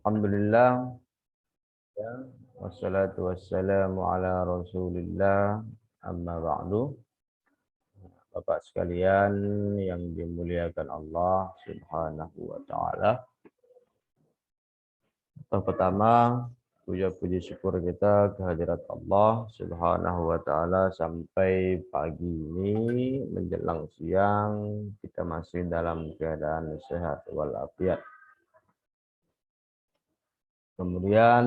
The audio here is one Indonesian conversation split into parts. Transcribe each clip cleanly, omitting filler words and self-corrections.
Alhamdulillah, ya, wassalatu wassalamu ala Rasulillah, amma ba'du. Bapak sekalian yang dimuliakan Allah Subhanahu wa taala. Pertama, puja-puji syukur kita kehadirat Allah Subhanahu wa taala sampai pagi ini menjelang siang kita masih dalam keadaan sehat walafiat. Kemudian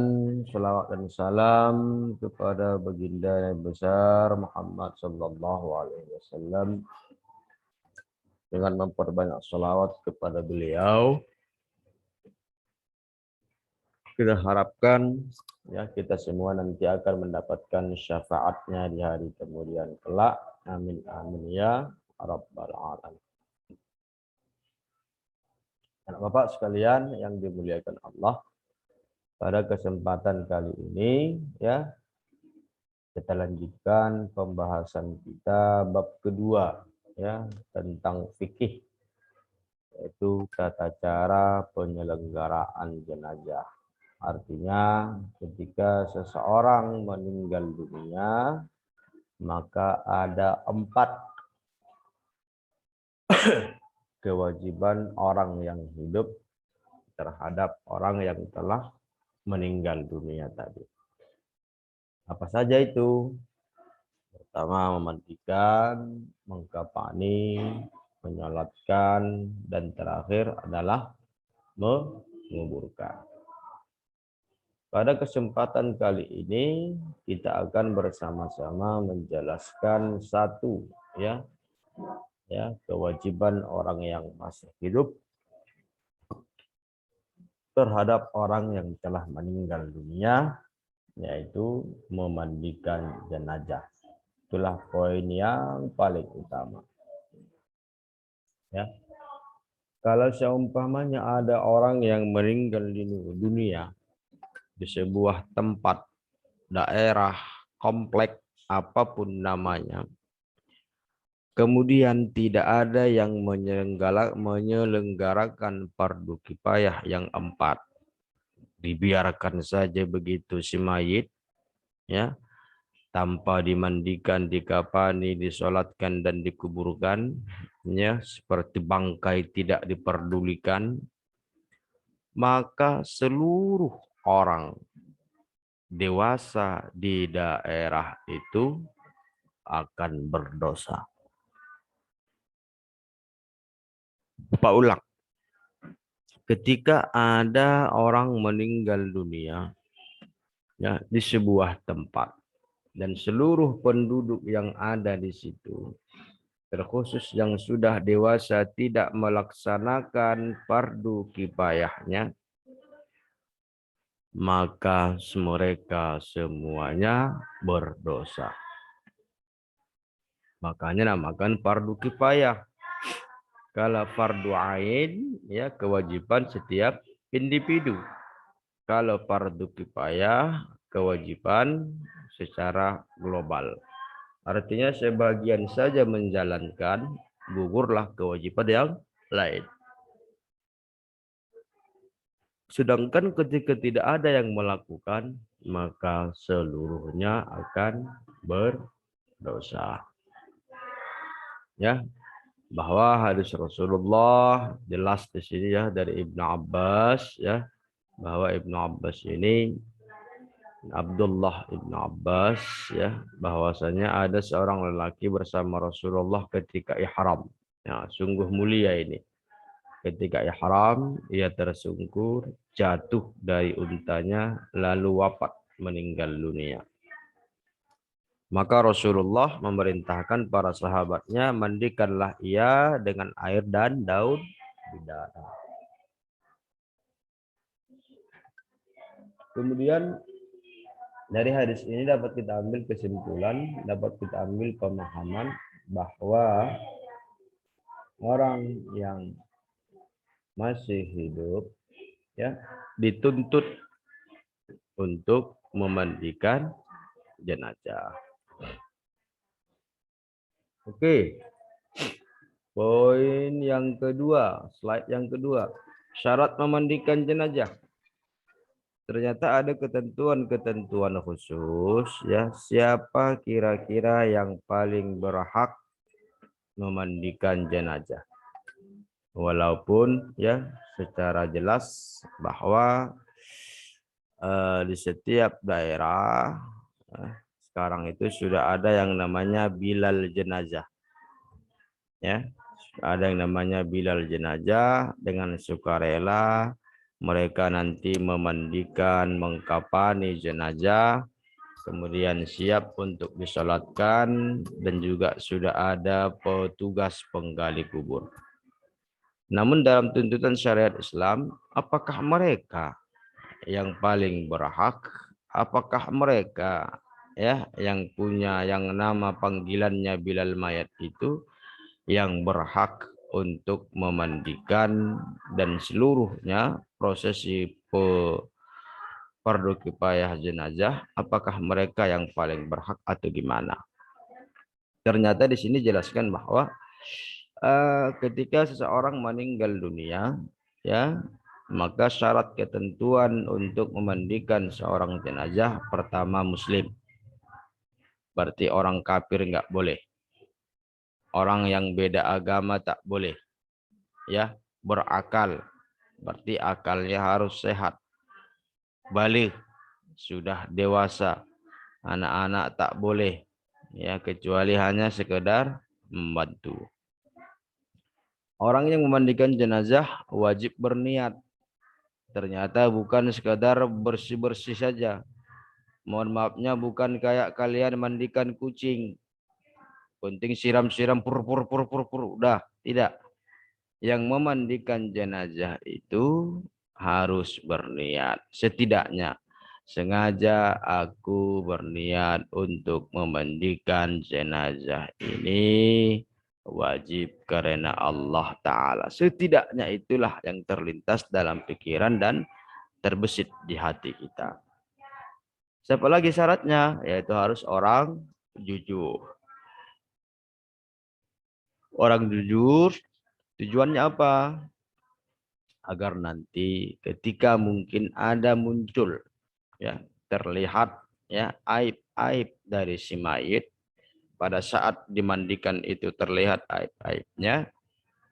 salawat dan salam kepada baginda yang besar Muhammad sallallahu alaihi wasallam dengan memperbanyak salawat kepada beliau. Kita harapkan ya kita semua nanti akan mendapatkan syafaatnya di hari kemudian kelak. Amin amin ya rabbal alamin. Anak Bapak sekalian yang dimuliakan Allah, pada kesempatan kali ini ya kita lanjutkan pembahasan kita bab kedua ya tentang fikih, yaitu tata cara penyelenggaraan jenazah. Artinya ketika seseorang meninggal dunia maka ada 4 kewajiban orang yang hidup terhadap orang yang telah meninggal dunia tadi. Apa saja itu? Pertama, memandikan, mengkafani, menyolatkan, dan terakhir adalah menguburkan. Pada kesempatan kali ini kita akan bersama-sama menjelaskan satu ya kewajiban orang yang masih hidup terhadap orang yang telah meninggal dunia, yaitu memandikan jenazah. Itulah poin yang paling utama. Ya. Kalau seumpamanya ada orang yang meninggal di dunia di sebuah tempat, daerah, komplek, apapun namanya, kemudian tidak ada yang menyelenggarakan fardu kifayah yang 4, dibiarkan saja begitu si mayit, ya, tanpa dimandikan, dikafani, disolatkan dan dikuburkan, ya, seperti bangkai tidak diperdulikan, maka seluruh orang dewasa di daerah itu akan berdosa. Pak ulang. Ketika ada orang meninggal dunia ya di sebuah tempat dan seluruh penduduk yang ada di situ, terkhusus yang sudah dewasa, tidak melaksanakan fardu kifayahnya, maka mereka semuanya berdosa. Makanya namakan fardu kifayah. Kalau fardu ain ya kewajiban setiap individu. Kalau fardu kifayah kewajiban secara global. Artinya sebagian saja menjalankan, gugurlah kewajiban yang lain. Sedangkan ketika tidak ada yang melakukan, maka seluruhnya akan berdosa. Ya, bahwa hadis Rasulullah jelas di sini ya dari Ibnu Abbas ya, bahwa Ibnu Abbas ini Abdullah Ibnu Abbas ya, bahwasanya ada seorang lelaki bersama Rasulullah ketika ihram. Ya, sungguh mulia ini. Ketika ihram ia tersungkur, jatuh dari untanya lalu wafat, meninggal dunia. Maka Rasulullah memerintahkan para sahabatnya, mandikanlah ia dengan air dan daun bidara. Kemudian dari hadis ini dapat kita ambil kesimpulan, dapat kita ambil pemahaman bahwa orang yang masih hidup ya dituntut untuk memandikan jenazah. Oke. Poin yang kedua, slide yang kedua. Syarat memandikan jenazah. ternyata ada ketentuan-ketentuan khusus ya, siapa kira-kira yang paling berhak memandikan jenazah. Walaupun ya secara jelas bahwa di setiap daerah sekarang itu sudah ada yang namanya bilal jenazah ya. Ada yang namanya bilal jenazah, dengan sukarela mereka nanti memandikan, mengkafani jenazah, kemudian siap untuk disolatkan, dan juga sudah ada petugas penggali kubur. Namun dalam tuntutan syariat Islam, apakah mereka yang paling berhak? Apakah mereka ya yang punya yang nama panggilannya bilal mayat itu yang berhak untuk memandikan dan seluruhnya prosesi fardu kifayah jenazah, apakah mereka yang paling berhak atau gimana? Ternyata di sini jelaskan bahwa ketika seseorang meninggal dunia ya, maka syarat ketentuan untuk memandikan seorang jenazah pertama muslim. Berarti orang kafir nggak boleh. Orang yang beda agama tak boleh. Ya, berakal. Berarti akalnya harus sehat. Baligh, sudah dewasa. Anak-anak tak boleh. Ya, kecuali hanya sekedar membantu. Orang yang memandikan jenazah wajib berniat. Ternyata bukan sekadar bersih-bersih saja. Mohon maafnya bukan kayak kalian mandikan kucing. Penting siram-siram pur, udah, tidak. Yang memandikan jenazah itu harus berniat. Setidaknya sengaja aku berniat untuk memandikan jenazah ini wajib karena Allah Ta'ala. Setidaknya itulah yang terlintas dalam pikiran dan terbesit di hati kita. Siapa lagi syaratnya? Yaitu harus orang jujur. Orang jujur tujuannya apa? Agar nanti ketika mungkin ada muncul ya terlihat ya aib-aib dari si mayit, pada saat dimandikan itu terlihat aib-aibnya,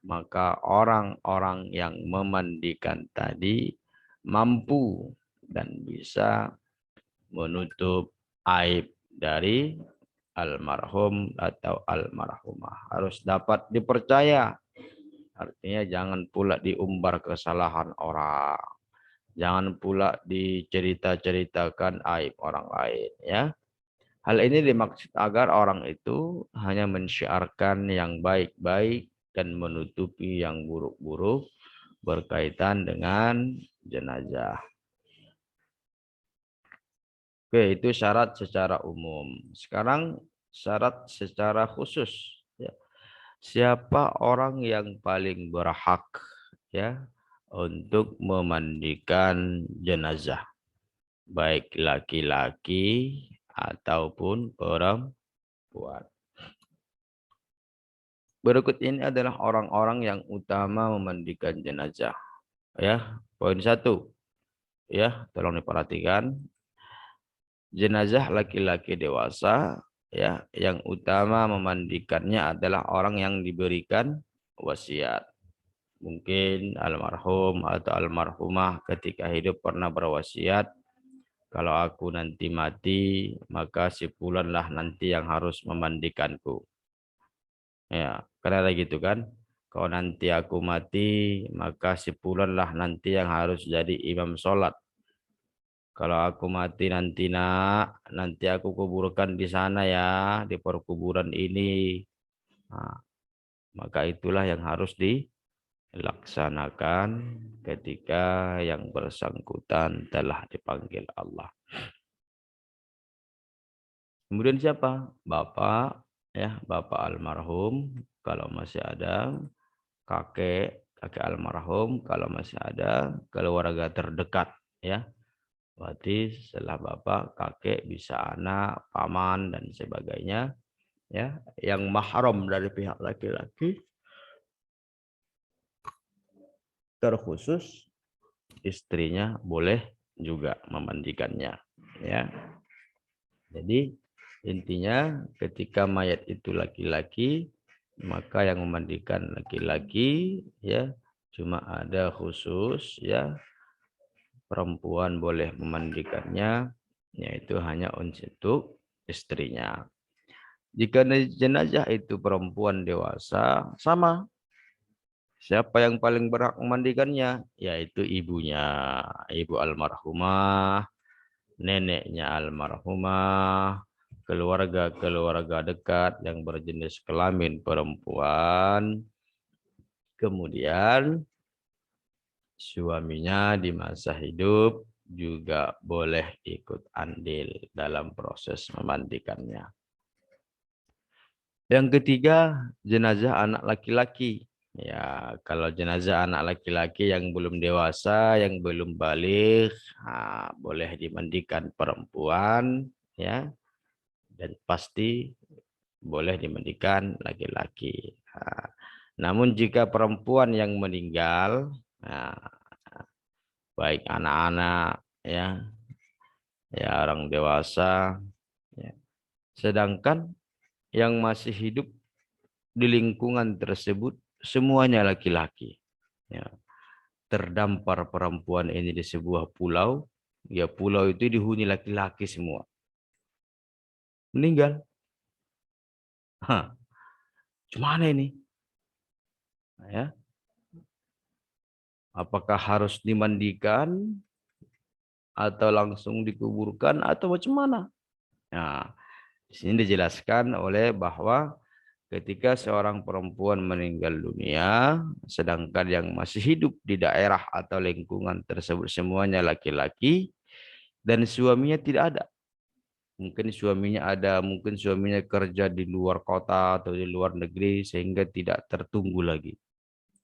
maka orang-orang yang memandikan tadi mampu dan bisa menutup aib dari almarhum atau almarhumah. Harus dapat dipercaya. Artinya jangan pula diumbar kesalahan orang. Jangan pula dicerita-ceritakan aib orang lain ya. Hal ini dimaksud agar orang itu hanya mensyiarkan yang baik-baik dan menutupi yang buruk-buruk berkaitan dengan jenazah. Oke, itu syarat secara umum. Sekarang syarat secara khusus. Ya. Siapa orang yang paling berhak ya untuk memandikan jenazah, baik laki-laki ataupun perempuan? Berikut ini adalah orang-orang yang utama memandikan jenazah. Ya, poin 1. Ya, tolong diperhatikan. Jenazah laki-laki dewasa ya, yang utama memandikannya adalah orang yang diberikan wasiat. Mungkin almarhum atau almarhumah ketika hidup pernah berwasiat, kalau aku nanti mati, maka si fulanlah nanti yang harus memandikanku. Ya, karena gitu kan. Kalau nanti aku mati, maka si fulanlah nanti yang harus jadi imam sholat. Kalau aku mati nanti nanti aku kuburkan di sana ya, di perkuburan ini. Nah, maka itulah yang harus dilaksanakan ketika yang bersangkutan telah dipanggil Allah. Kemudian siapa? Bapak, ya, bapak almarhum kalau masih ada, kakek almarhum kalau masih ada, keluarga terdekat, ya. Berarti setelah bapak, kakek, bisa anak, paman, dan sebagainya. Ya, yang mahram dari pihak laki-laki, terkhusus istrinya boleh juga memandikannya, ya. Jadi intinya ketika mayat itu laki-laki, maka yang memandikan laki-laki, ya. Cuma ada khusus, ya, perempuan boleh memandikannya, yaitu hanya untuk istrinya. Jika jenazah itu perempuan dewasa, sama. Siapa yang paling berhak memandikannya? Yaitu ibunya, ibu almarhumah, neneknya almarhumah, keluarga-keluarga dekat yang berjenis kelamin perempuan, kemudian suaminya di masa hidup juga boleh ikut andil dalam proses memandikannya. Yang ketiga, jenazah anak laki-laki. Ya, kalau jenazah anak laki-laki yang belum dewasa, yang belum balik, boleh dimandikan perempuan, ya, dan pasti boleh dimandikan laki-laki. Namun jika perempuan yang meninggal, baik anak-anak, ya, ya orang dewasa, ya, sedangkan yang masih hidup di lingkungan tersebut semuanya laki-laki. Ya. Terdampar perempuan ini di sebuah pulau, ya pulau itu dihuni laki-laki semua. Meninggal. Gimana ini? Ya. Apakah harus dimandikan atau langsung dikuburkan atau macam mana? Nah, di sini dijelaskan oleh bahwa ketika seorang perempuan meninggal dunia, sedangkan yang masih hidup di daerah atau lingkungan tersebut semuanya laki-laki, dan suaminya tidak ada. Mungkin suaminya ada, mungkin suaminya kerja di luar kota atau di luar negeri sehingga tidak tertunggu lagi.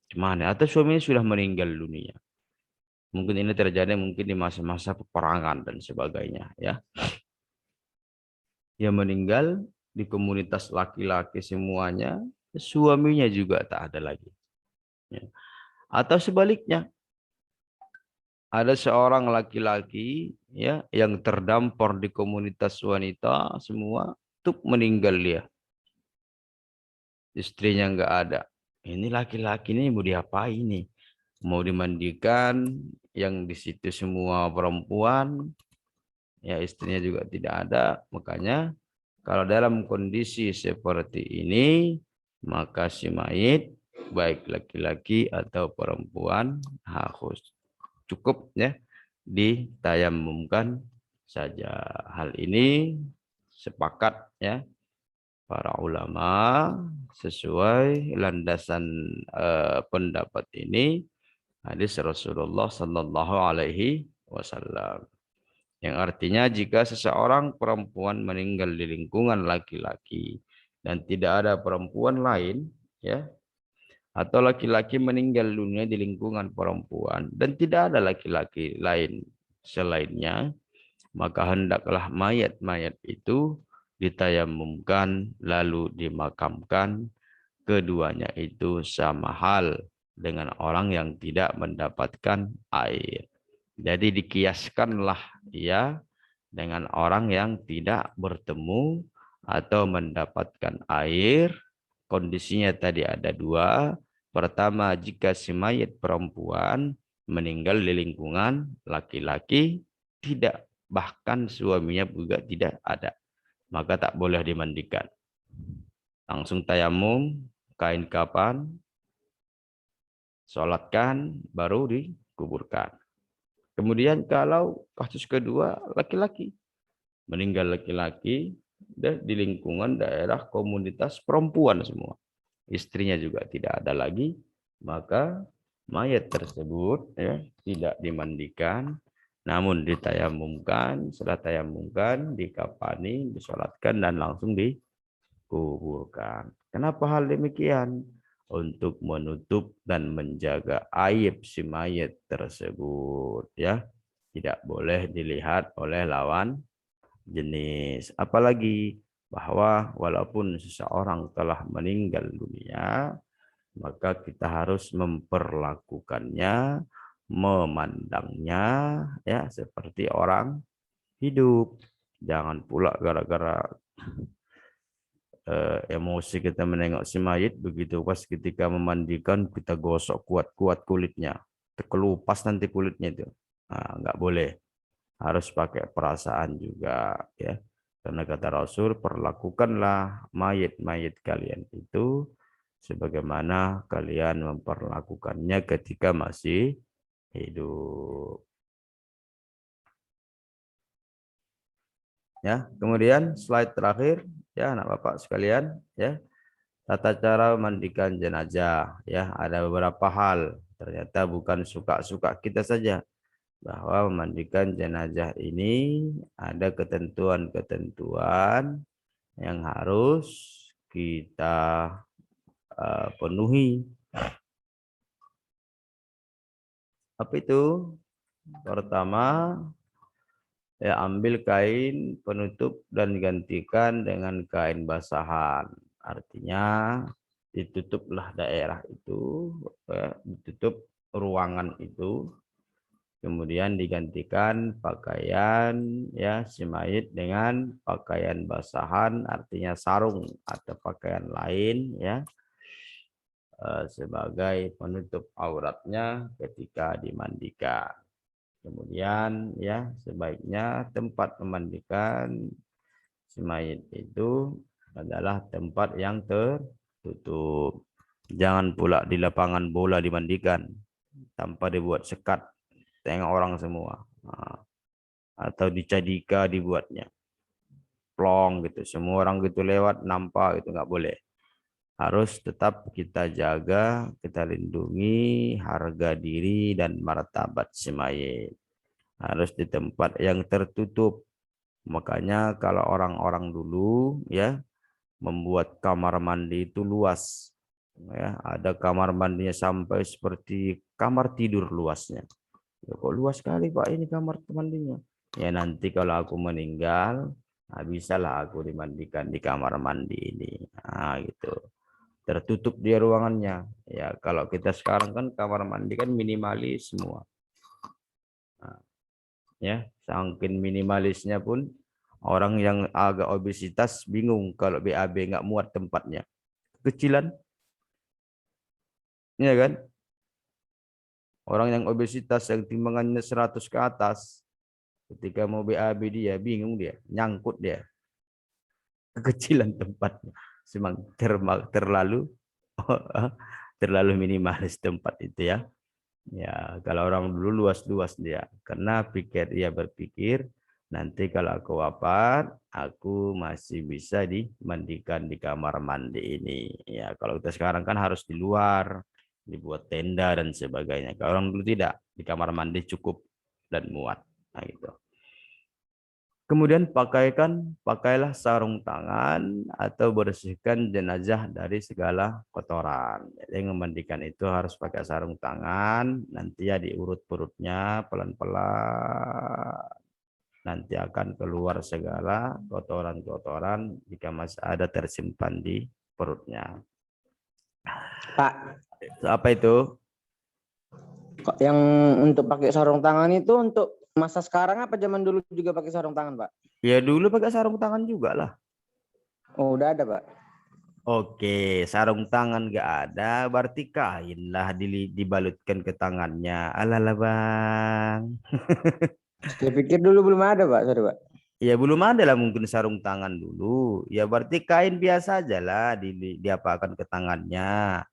Gimana? Atau suaminya sudah meninggal dunia. Mungkin ini terjadi mungkin di masa-masa peperangan dan sebagainya, ya. Yang meninggal di komunitas laki-laki semuanya, suaminya juga tak ada lagi. Ya. Atau sebaliknya, ada seorang laki-laki, ya, yang terdampar di komunitas wanita semua, tuh meninggal dia. Istrinya nggak ada. Ini laki-laki ini mau diapain nih? Mau dimandikan, yang di situ semua perempuan, ya istrinya juga tidak ada. Makanya kalau dalam kondisi seperti ini, maka si mayit baik laki-laki atau perempuan harus cukup, ya, ditayamumkan saja. Hal ini sepakat, ya, para ulama sesuai landasan pendapat ini hadis Rasulullah Sallallahu Alaihi Wasallam. Yang artinya jika seseorang perempuan meninggal di lingkungan laki-laki dan tidak ada perempuan lain, ya, atau laki-laki meninggal dunia di lingkungan perempuan dan tidak ada laki-laki lain selainnya, maka hendaklah mayat-mayat itu ditayamumkan lalu dimakamkan. Keduanya itu sama hal dengan orang yang tidak mendapatkan air. Jadi dikiaskanlah, ya, dengan orang yang tidak bertemu atau mendapatkan air. Kondisinya tadi ada dua. Pertama, jika si mayat perempuan meninggal di lingkungan laki-laki, tidak, bahkan suaminya juga tidak ada, maka tak boleh dimandikan. Langsung tayamum, kain kafan, sholatkan, baru dikuburkan. Kemudian kalau kasus kedua, laki-laki. Meninggal laki-laki di lingkungan daerah komunitas perempuan semua. Istrinya juga tidak ada lagi, maka mayat tersebut, ya, tidak dimandikan, namun ditayamumkan. Setelah tayamumkan, dikafani, disolatkan, dan langsung dikuburkan. Kenapa hal demikian? Untuk menutup dan menjaga aib si mayat tersebut, ya, tidak boleh dilihat oleh lawan jenis. Apalagi bahwa walaupun seseorang telah meninggal dunia, maka kita harus memperlakukannya memandangnya ya seperti orang hidup. Jangan pula gara-gara emosi kita menengok si mayit, begitu pas ketika memandikan kita gosok kuat-kuat kulitnya, terkelupas nanti kulitnya itu. Nah, nggak boleh, harus pakai perasaan juga ya. Karena kata Rasul, perlakukanlah mayit-mayit kalian itu sebagaimana kalian memperlakukannya ketika masih hidup. Ya, kemudian slide terakhir ya anak bapak sekalian ya. Tata cara mandikan jenazah ya, ada beberapa hal. Ternyata bukan suka-suka kita saja bahwa memandikan jenazah ini ada ketentuan-ketentuan yang harus kita penuhi. Apa itu? Pertama, ya ambil kain penutup dan gantikan dengan kain basahan. Artinya ditutuplah daerah itu, ditutup ruangan itu, kemudian digantikan pakaian ya si mayit dengan pakaian basahan, artinya sarung atau pakaian lain ya, sebagai penutup auratnya ketika dimandikan. Kemudian ya sebaiknya tempat memandikan si mayit itu adalah tempat yang tertutup. Jangan pula di lapangan bola dimandikan tanpa dibuat sekat, tengok orang semua. Nah, atau di Cadika dibuatnya plong gitu, semua orang gitu lewat nampak, itu nggak boleh. Harus tetap kita jaga, kita lindungi harga diri dan martabat si mayit. Harus di tempat yang tertutup. Makanya kalau orang-orang dulu ya membuat kamar mandi itu luas. Ya, ada kamar mandinya sampai seperti kamar tidur luasnya. Ya, kok luas sekali Pak ini kamar mandinya. Ya nanti kalau aku meninggal, nah, bisalah aku dimandikan di kamar mandi ini. Nah, gitu. Tertutup dia ruangannya. Ya kalau kita sekarang kan kamar mandi kan minimalis semua. Nah, ya saking minimalisnya pun orang yang agak obesitas bingung kalau BAB nggak muat tempatnya. Kecilan, ya kan? Orang yang obesitas yang timbangannya 100 ke atas, ketika mau BAB dia bingung, dia nyangkut, dia kekecilan tempatnya. Semang terlalu terlalu minimalis tempat itu ya. Ya, kalau orang dulu luas-luas dia, karena dia berpikir nanti kalau aku wafat, aku masih bisa dimandikan di kamar mandi ini. Ya, kalau kita sekarang kan harus di luar, dibuat tenda dan sebagainya. Kalau orang dulu tidak, di kamar mandi cukup dan muat. Nah, gitu. Kemudian pakailah sarung tangan atau bersihkan jenazah dari segala kotoran. Jadi memandikan itu harus pakai sarung tangan, nanti ya diurut perutnya pelan-pelan. Nanti akan keluar segala kotoran-kotoran jika masih ada tersimpan di perutnya. Pak, Apa itu? kok yang untuk pakai sarung tangan itu untuk masa sekarang apa zaman dulu juga pakai sarung tangan, Pak? Ya dulu pakai sarung tangan juga lah. Oh, udah ada, Pak. Oke, sarung tangan gak ada, berarti kain lah dibalutkan ke tangannya. Alalah bang. Saya pikir dulu belum ada, Pak. Sorry, Pak. Ya belum ada lah mungkin sarung tangan dulu. Ya berarti kain biasa aja lah diapakan ke tangannya.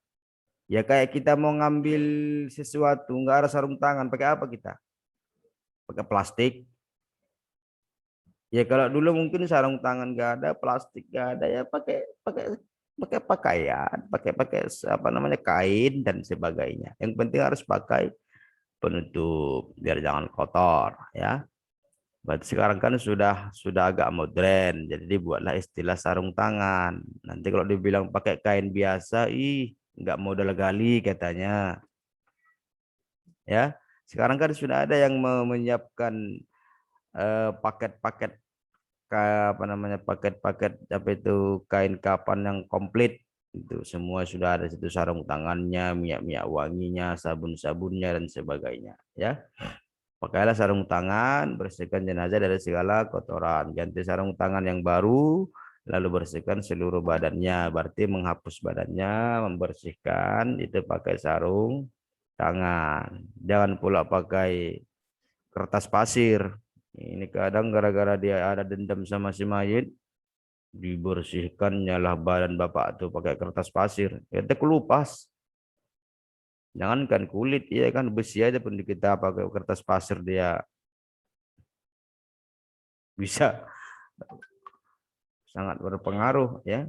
Ya kayak kita mau ngambil sesuatu, nggak ada sarung tangan, pakai apa kita? Pakai plastik. Ya kalau dulu mungkin sarung tangan nggak ada, plastik nggak ada, ya pakai pakai pakai pakaian, pakai apa namanya kain dan sebagainya. Yang penting harus pakai penutup biar jangan kotor ya. Berarti sekarang kan sudah agak modern, jadi dibuatlah istilah sarung tangan. Nanti kalau dibilang pakai kain biasa, nggak modal gali katanya. Ya, sekarang kan sudah ada yang menyiapkan paket-paket apa namanya paket-paket apa itu kain kapan yang komplit, itu semua sudah ada situ, sarung tangannya, minyak-minyak wanginya, sabun-sabunnya dan sebagainya ya. Pakailah sarung tangan, bersihkan jenazah dari segala kotoran. Ganti sarung tangan yang baru, lalu bersihkan seluruh badannya. Berarti menghapus badannya, membersihkan, itu pakai sarung tangan. Jangan pula pakai kertas pasir. Ini kadang gara-gara dia ada dendam sama si mayit, dibersihkannya lah badan bapak tuh pakai kertas pasir. Kita kelupas. Jangankan kulit, ya kan besi aja pun kita pakai kertas pasir dia bisa sangat berpengaruh ya.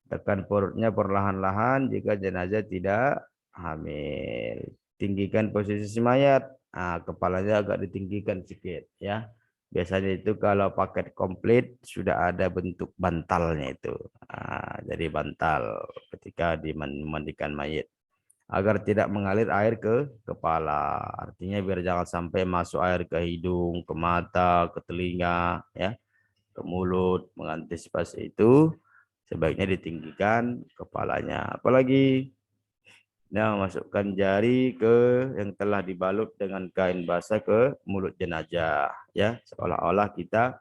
Tekan perutnya perlahan-lahan jika jenazah tidak hamil. Tinggikan posisi mayat. Nah, kepalanya agak ditinggikan sedikit ya. Biasanya itu kalau paket komplit sudah ada bentuk bantalnya itu. Nah, jadi bantal ketika dimandikan mayat agar tidak mengalir air ke kepala. Artinya biar jangan sampai masuk air ke hidung, ke mata, ke telinga ya, ke mulut. Mengantisipasi itu sebaiknya ditinggikan kepalanya. Apalagi masukkan jari ke yang telah dibalut dengan kain basah ke mulut jenazah ya, seolah-olah kita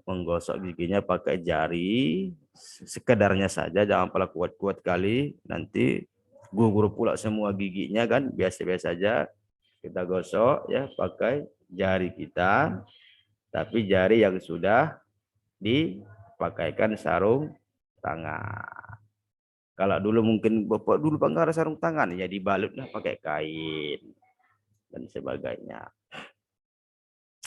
menggosok giginya pakai jari, sekedarnya saja, jangan pula kuat-kuat kali, nanti gugur pula semua giginya kan. Biasa-biasa saja kita gosok ya pakai jari kita, tapi jari yang sudah dipakaikan sarung tangan. Kalau dulu mungkin bapak dulu bang ada sarung tangan, ya dibalutlah pakai kain dan sebagainya.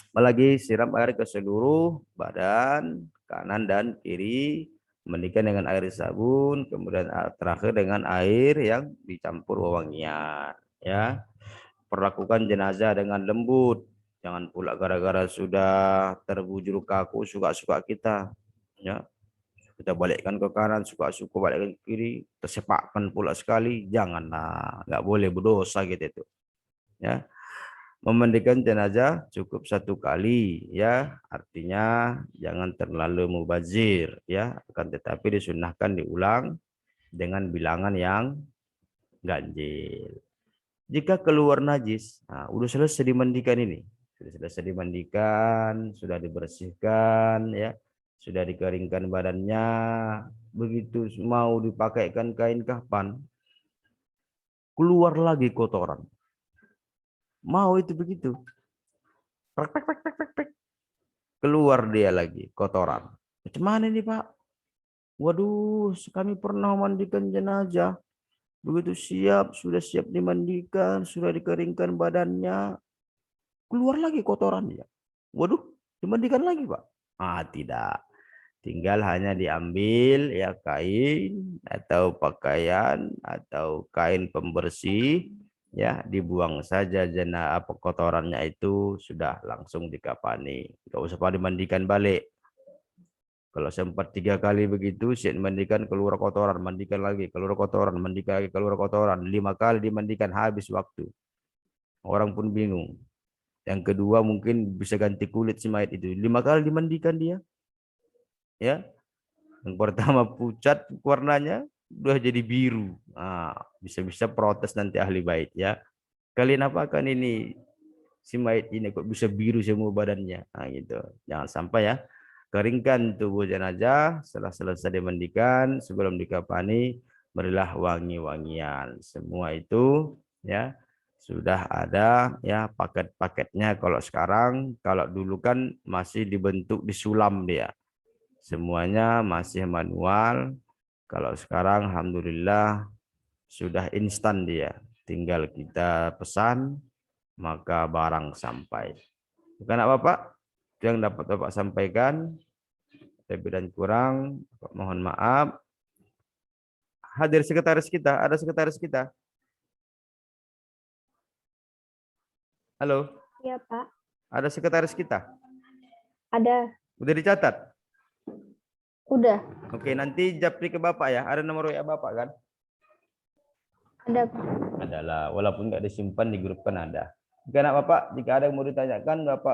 Apalagi siram air ke seluruh badan kanan dan kiri, mandikan dengan air sabun, kemudian terakhir dengan air yang dicampur wewangian ya. Perlakukan jenazah dengan lembut, jangan pula gara-gara sudah terbujur kaku suka-suka kita ya, kita balikkan ke kanan, suka-suka balikkan ke kiri, tersepakkan pula sekali, janganlah, nggak boleh, berdosa gitu itu ya. Memandikan jenazah cukup satu kali ya, artinya jangan terlalu mubazir ya, akan tetapi disunahkan diulang dengan bilangan yang ganjil. Jika keluar najis, nah, udah selesai dimandikan ini, sudah selesai dimandikan, sudah dibersihkan ya, sudah dikeringkan badannya, begitu mau dipakaikan kain kafan, keluar lagi kotoran. Mau itu begitu. Keluar dia lagi kotoran. Macam mana ini Pak? Waduh, kami pernah mandikan jenazah. Begitu siap, sudah siap dimandikan, sudah dikeringkan badannya, keluar lagi kotorannya. Waduh, dimandikan lagi Pak? Ah, tidak. Tinggal hanya diambil ya kain atau pakaian atau kain pembersih ya, dibuang saja apa kotorannya itu, sudah langsung dikafani. Enggak usah dimandikan balik. Kalau sempat 3 kali begitu, siap mandikan keluar kotoran, mandikan lagi, keluar kotoran, mandikan lagi, keluar kotoran. 5 kali dimandikan, habis waktu. Orang pun bingung. Yang kedua mungkin bisa ganti kulit si mayat itu. 5 kali dimandikan dia. Ya, yang pertama pucat warnanya, udah jadi biru. Nah, bisa-bisa protes nanti ahli bait ya. Kalian apakan ini? Si mayat ini kok bisa biru semua badannya? Nah, gitu. Jangan sampai ya. Keringkan tubuh jenazah, setelah selesai dimandikan, sebelum dikafani, berilah wangi-wangian. Semua itu ya sudah ada ya paket-paketnya. Kalau sekarang, kalau dulu kan masih dibentuk disulam dia. Semuanya masih manual. Kalau sekarang alhamdulillah sudah instan dia. Tinggal kita pesan, maka barang sampai. Bukan apa Pak? Itu yang dapat Bapak sampaikan. Lebih dan kurang, mohon maaf. Hadir sekretaris kita, ada sekretaris kita. Halo. Iya, Pak. Ada sekretaris kita. Ada. Udah dicatat? Udah. Oke, nanti japri ke Bapak ya. Ada nomor WA Bapak kan? Ada, Pak. Adalah, walaupun nggak disimpan di grup kan ada. Jika anak Bapak, jika ada yang mau ditanyakan, Bapak